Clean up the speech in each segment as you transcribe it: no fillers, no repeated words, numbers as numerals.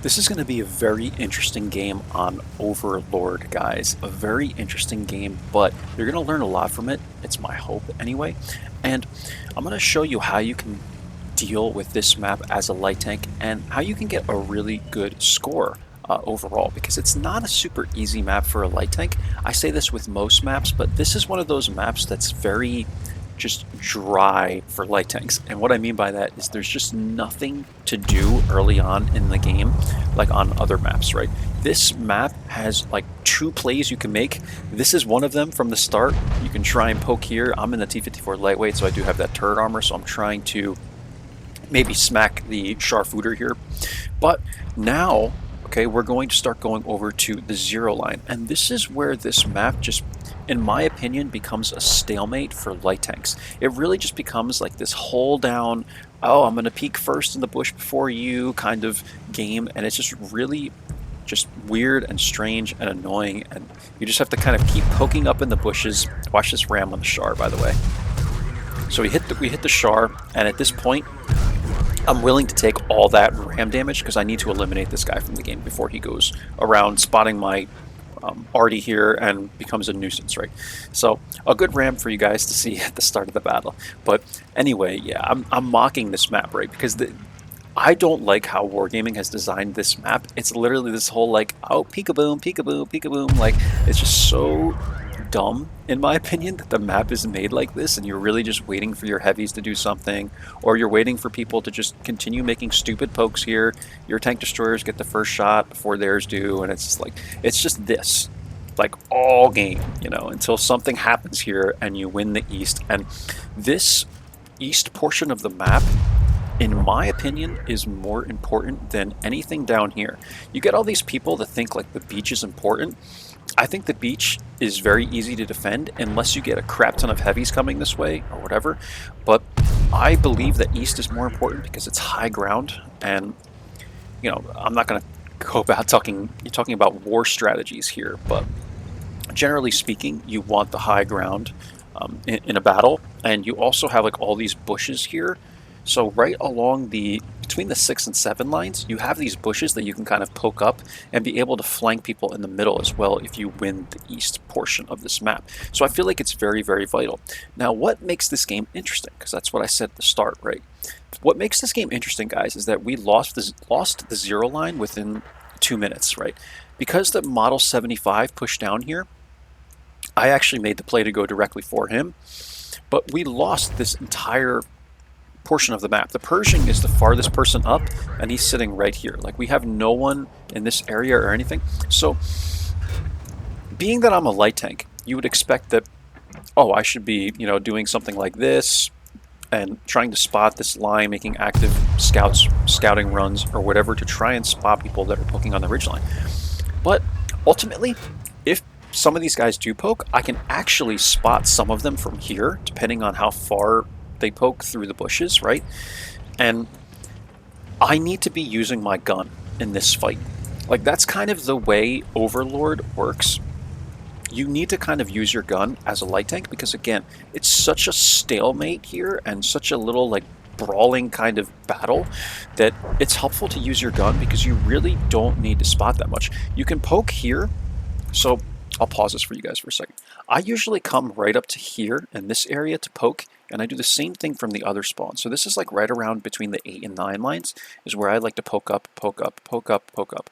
This is going to be a very interesting game on Overlord, guys. A very interesting game, but you're going to learn a lot from it. It's my hope anyway. And I'm going to show you how you can deal with this map as a light tank and how you can get a really good score overall, because it's not a super easy map for a light tank. I say this with most maps, but this is one of those maps that's very just dry for light tanks. And what I mean by that is there's just nothing to do early on in the game like on other maps, right? This map has like 2 plays you can make. This is one of them from the start. You can try and poke here. I'm in the T-54 lightweight, so I do have that turret armor, so I'm trying to maybe smack the Sharfooter here. But now, okay, we're going to start going over to the 0 line, and this is where this map just, in my opinion, becomes a stalemate for light tanks. It really just becomes like this hold down, oh, I'm going to peek first in the bush before you kind of game, and it's just really just weird and strange and annoying, and you just have to kind of keep poking up in the bushes. Watch this ram on the Char, by the way. So we hit the Char, and at this point, I'm willing to take all that ram damage because I need to eliminate this guy from the game before he goes around spotting my arty here and becomes a nuisance, right? So a good ram for you guys to see at the start of the battle. But anyway, yeah, I'm mocking this map, right? Because I don't like how Wargaming has designed this map. It's literally this whole like, oh, peekaboom, peekaboom, peekaboom. Like, it's just so dumb, in my opinion, that the map is made like this, and you're really just waiting for your heavies to do something, or you're waiting for people to just continue making stupid pokes here. Your tank destroyers get the first shot before theirs do, and it's just like, it's just this, like all game, you know, until something happens here and you win the East. And this East portion of the map, in my opinion, is more important than anything down here. You get all these people that think like the beach is important. I think the beach is very easy to defend unless you get a crap ton of heavies coming this way or whatever. But I believe that East is more important because it's high ground, and you know, I'm not going to go about talking about war strategies here, but generally speaking, you want the high ground in a battle, and you also have like all these bushes here. So right along between the 6 and 7 lines, you have these bushes that you can kind of poke up and be able to flank people in the middle as well if you win the East portion of this map. So I feel like it's very, very vital. Now, what makes this game interesting? Because that's what I said at the start, right? What makes this game interesting, guys, is that we lost the 0 line within 2 minutes, right? Because the Model 75 pushed down here, I actually made the play to go directly for him, but we lost this entire portion of the map. The Pershing is the farthest person up, and he's sitting right here. Like, we have no one in this area or anything. So being that I'm a light tank, you would expect that, oh, I should be, you know, doing something like this and trying to spot this line, making active scouting runs or whatever to try and spot people that are poking on the ridgeline. But ultimately, if some of these guys do poke, I can actually spot some of them from here, depending on how far they poke through the bushes, right? And I need to be using my gun in this fight. Like, that's kind of the way Overlord works. You need to kind of use your gun as a light tank because, again, it's such a stalemate here and such a little like brawling kind of battle that it's helpful to use your gun because you really don't need to spot that much. You can poke here, so I'll pause this for you guys for a second. I usually come right up to here in this area to poke, and I do the same thing from the other spawn. So this is like right around between the 8 and 9 lines is where I like to poke up, poke up, poke up, poke up.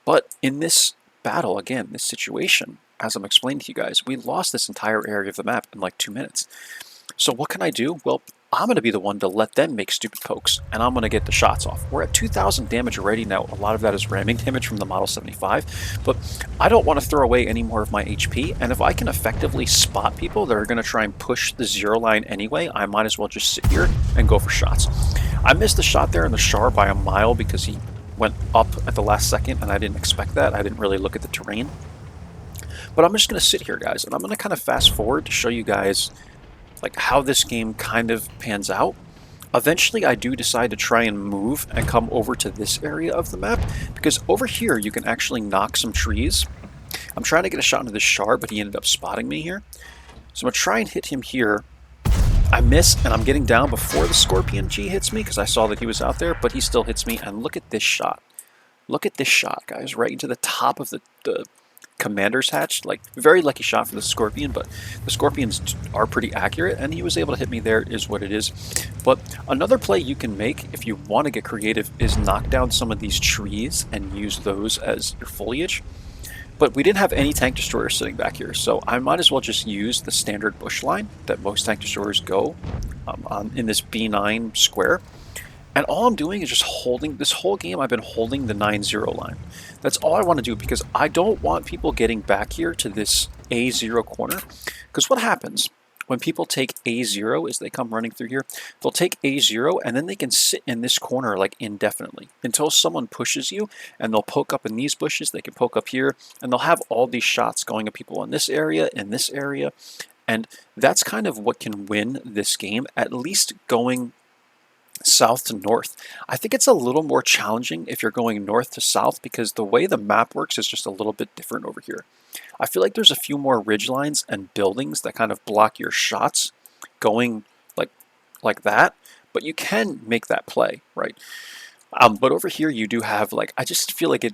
But in this battle, again, this situation, as I'm explaining to you guys, we lost this entire area of the map in like 2 minutes. So what can I do? Well, I'm going to be the one to let them make stupid pokes, and I'm going to get the shots off. We're at 2,000 damage already now. A lot of that is ramming damage from the Model 75, but I don't want to throw away any more of my HP, and if I can effectively spot people that are going to try and push the 0 line anyway, I might as well just sit here and go for shots. I missed the shot there in the Char by a mile because he went up at the last second, and I didn't expect that. I didn't really look at the terrain. But I'm just going to sit here, guys, and I'm going to kind of fast forward to show you guys like how this game kind of pans out. Eventually I do decide to try and move and come over to this area of the map because over here you can actually knock some trees. I'm trying to get a shot into this Char, but he ended up spotting me here. So I'm going to try and hit him here. I miss, and I'm getting down before the Scorpion G hits me because I saw that he was out there, but he still hits me, and look at this shot. look at this shot, guys, right into the top of the commander's hatch. Like, very lucky shot for the Scorpion, but the Scorpions are pretty accurate, and he was able to hit me there, is what it is. But another play you can make if you want to get creative is knock down some of these trees and use those as your foliage. But we didn't have any tank destroyers sitting back here, so I might as well just use the standard bush line that most tank destroyers go in this B9 square. And all I'm doing is just holding, this whole game I've been holding the 9-0 line. That's all I want to do, because I don't want people getting back here to this A0 corner. Because what happens when people take A0 is they come running through here, they'll take A0 and then they can sit in this corner like indefinitely until someone pushes you, and they'll poke up in these bushes, they can poke up here, and they'll have all these shots going at people in this area, and that's kind of what can win this game, at least going south to north. I think it's a little more challenging if you're going north to south, because the way the map works is just a little bit different over here. I feel like there's a few more ridge lines and buildings that kind of block your shots going like that, but you can make that play, right? But over here you do have, like, I just feel like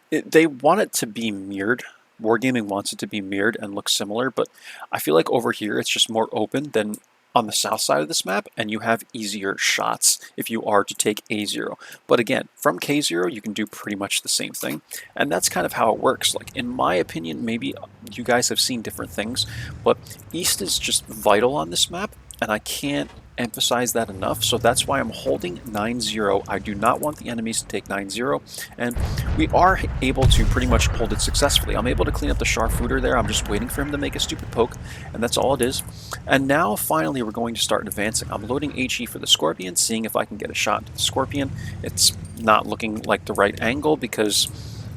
they want it to be mirrored. Wargaming wants it to be mirrored and look similar, but I feel like over here it's just more open than on the south side of this map, and you have easier shots if you are to take A0. But again, from K0 you can do pretty much the same thing, and that's kind of how it works. Like, in my opinion, maybe you guys have seen different things, but east is just vital on this map, and I can't emphasize that enough. So that's why I'm holding 9-0. I do not want the enemies to take 9-0, and we are able to pretty much hold it successfully. I'm able to clean up the Sharpshooter there. I'm just waiting for him to make a stupid poke, and that's all it is. And now finally we're going to start advancing. I'm loading HE for the Scorpion, seeing if I can get a shot into the Scorpion. It's not looking like the right angle because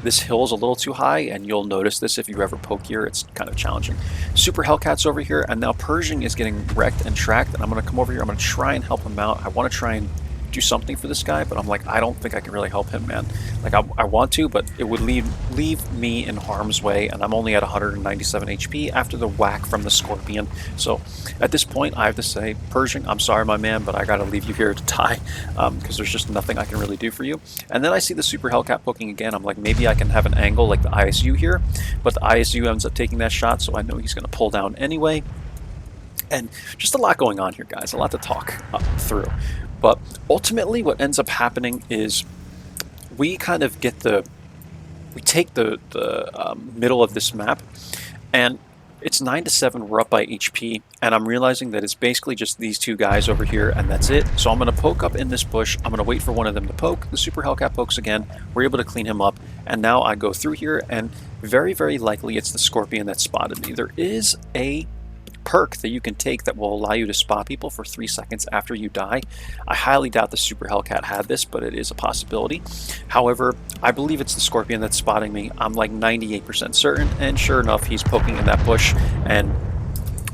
this hill is a little too high, and you'll notice this if you ever poke here. It's kind of challenging. Super Hellcat's over here, and now Pershing is getting wrecked and tracked, and I'm going to come over here. I'm going to try and help him out. I want to try and do something for this guy, but I'm like, I don't think I can really help him, man. Like, I want to, but it would leave me in harm's way, and I'm only at 197 HP after the whack from the Scorpion. So at this point, I have to say, Pershing, I'm sorry, my man, but I gotta leave you here to die, because there's just nothing I can really do for you. And then I see the Super Hellcat poking again. I'm like, maybe I can have an angle like the ISU here, but the ISU ends up taking that shot, so I know he's gonna pull down anyway. And just a lot going on here, guys, a lot to talk through. But ultimately what ends up happening is we kind of get we take the middle of this map, and it's 9-7, we're up by HP, and I'm realizing that it's basically just these two guys over here, and that's it. So I'm going to poke up in this bush, I'm going to wait for one of them to poke, the Super Hellcat pokes again, we're able to clean him up, and now I go through here, and very, very likely it's the Scorpion that spotted me. There is a perk that you can take that will allow you to spot people for 3 seconds after you die. I highly doubt the Super Hellcat had this, but it is a possibility. However, I believe it's the Scorpion that's spotting me. I'm like 98% certain, and sure enough, he's poking in that bush, and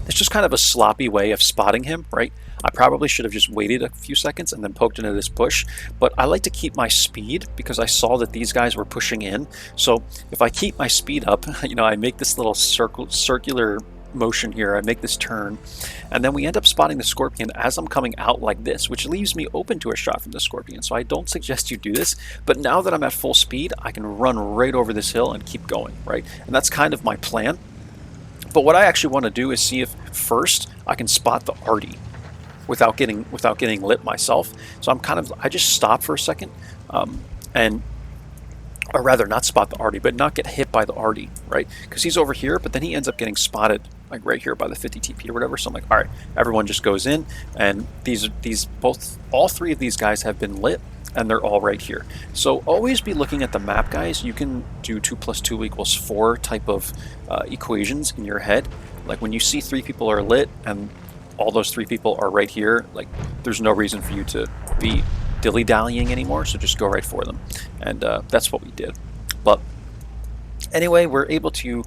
it's just kind of a sloppy way of spotting him, right? I probably should have just waited a few seconds and then poked into this bush, but I like to keep my speed because I saw that these guys were pushing in. So if I keep my speed up, you know, I make this little circular motion here, I make this turn, and then we end up spotting the Scorpion as I'm coming out like this, which leaves me open to a shot from the Scorpion. So I don't suggest you do this, but now that I'm at full speed, I can run right over this hill and keep going, right? And that's kind of my plan. But what I actually want to do is see if first I can spot the arty without getting lit myself. So I just stop for a second, or rather not spot the arty, but not get hit by the arty, right? Because he's over here, but then he ends up getting spotted like right here by the 50 TP or whatever. So I'm like, all right, everyone just goes in, and all three of these guys have been lit, and they're all right here. So always be looking at the map, guys. You can do 2 + 2 = 4 type of equations in your head. Like when you see 3 people are lit and all those 3 people are right here, like there's no reason for you to be dilly-dallying anymore, so just go right for them. And that's what we did. But anyway, we're able to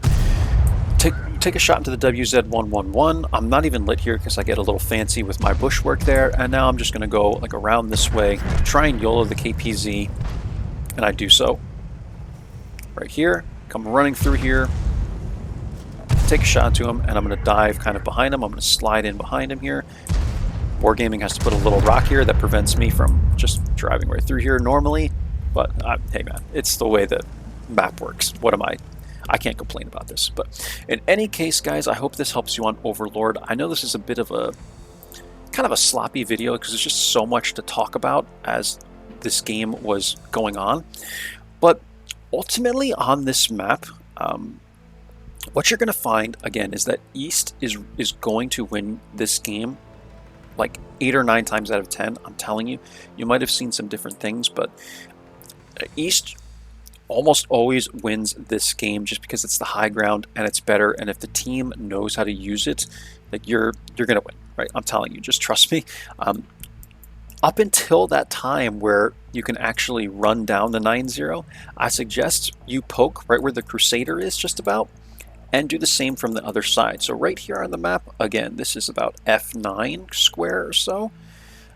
take a shot into the WZ-111. I'm not even lit here because I get a little fancy with my bushwork there, and now I'm just going to go like around this way, try and YOLO the KPZ, and I do so. Right here, come running through here, take a shot to him, and I'm going to dive kind of behind him. I'm going to slide in behind him here. Wargaming has to put a little rock here that prevents me from just driving right through here normally. But hey man, it's the way that map works. What am I can't complain about this. But in any case, guys, I hope this helps you on Overlord. I know this is a bit of a kind of a sloppy video because there's just so much to talk about as this game was going on. But ultimately on this map, what you're going to find, again, is that East is going to win this game like 8 or 9 times out of 10. I'm telling you. You might have seen some different things, but East almost always wins this game just because it's the high ground and it's better. And if the team knows how to use it, like you're going to win, right? I'm telling you, just trust me. Up until that time where you can actually run down the 9-0, I suggest you poke right where the Crusader is just about, and do the same from the other side. So right here on the map, again, this is about F9 square or so,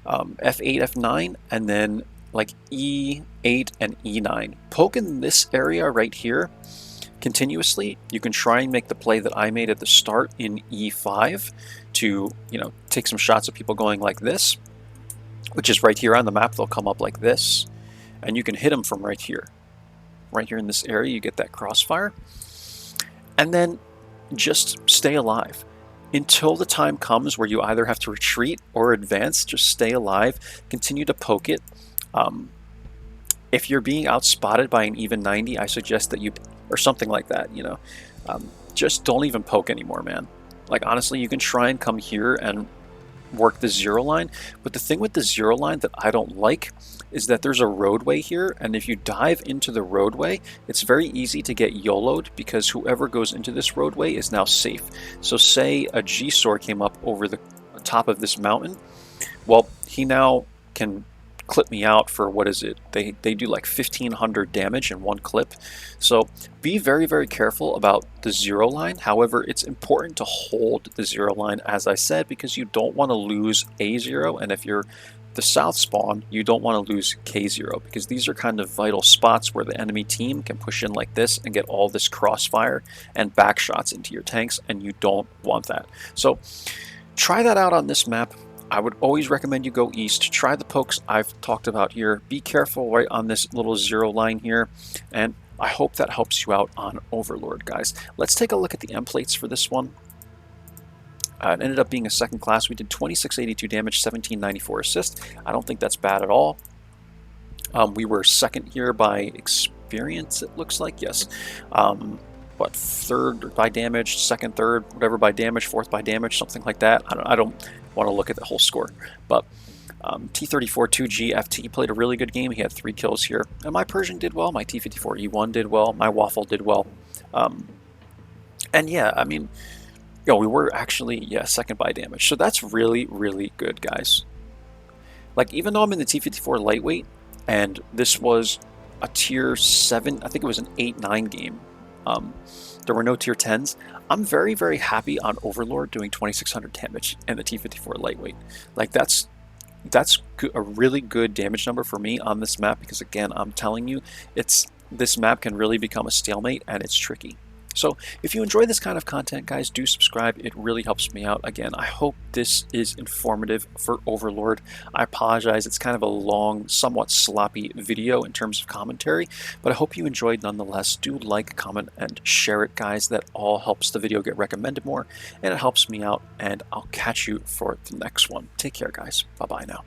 F8, F9, and then like E8 and E9. Poke in this area right here continuously. You can try and make the play that I made at the start in E5 to, you know, take some shots of people going like this, which is right here on the map. They'll come up like this, and you can hit them from right here. Right here in this area, you get that crossfire. And then just stay alive until the time comes where you either have to retreat or advance. Just stay alive, continue to poke it. If you're being outspotted by an even 90, I suggest that you, or something like that, you know, just don't even poke anymore, man. Like honestly, you can try and come here and work the 0 line, but the thing with the 0 line that I don't like is that there's a roadway here, and if you dive into the roadway, it's very easy to get YOLO'd because whoever goes into this roadway is now safe. So say a G-Sor came up over the top of this mountain, well, he now can clip me out for, what is it, they do like 1500 damage in one clip. So be very, very careful about the 0 line. However, it's important to hold the 0 line, as I said, because you don't want to lose A0, and if you're the south spawn, you don't want to lose K0, because these are kind of vital spots where the enemy team can push in like this and get all this crossfire and back shots into your tanks, and you don't want that. So try that out on this map. I would always recommend you go east. Try the pokes I've talked about here. Be careful right on this little 0 line here, and I hope that helps you out on Overlord, guys. Let's take a look at the emplates for this one. It ended up being a second class. We did 2682 damage, 1794 assist. I don't think that's bad at all. We were second here by experience, it looks like, yes. What, third by damage, second, third, whatever by damage, fourth by damage, something like that. I don't want to look at the whole score, but T-34 2G FT played a really good game. He had 3 kills here, and my Persian did well. My T-54 E1 did well. My Waffle did well, and yeah, I mean, you know, we were actually, yeah, second by damage, so that's really, really good, guys. Like, even though I'm in the T-54 lightweight, and this was a tier 7, I think it was an 8-9 game. There were no tier 10s. I'm very, very happy on Overlord doing 2600 damage and the T-54 lightweight. Like that's a really good damage number for me on this map, because again, I'm telling you, this map can really become a stalemate, and it's tricky. So if you enjoy this kind of content, guys, do subscribe. It really helps me out. Again, I hope this is informative for Overlord. I apologize. It's kind of a long, somewhat sloppy video in terms of commentary, but I hope you enjoyed nonetheless. Do like, comment, and share it, guys. That all helps the video get recommended more, and it helps me out, and I'll catch you for the next one. Take care, guys. Bye-bye now.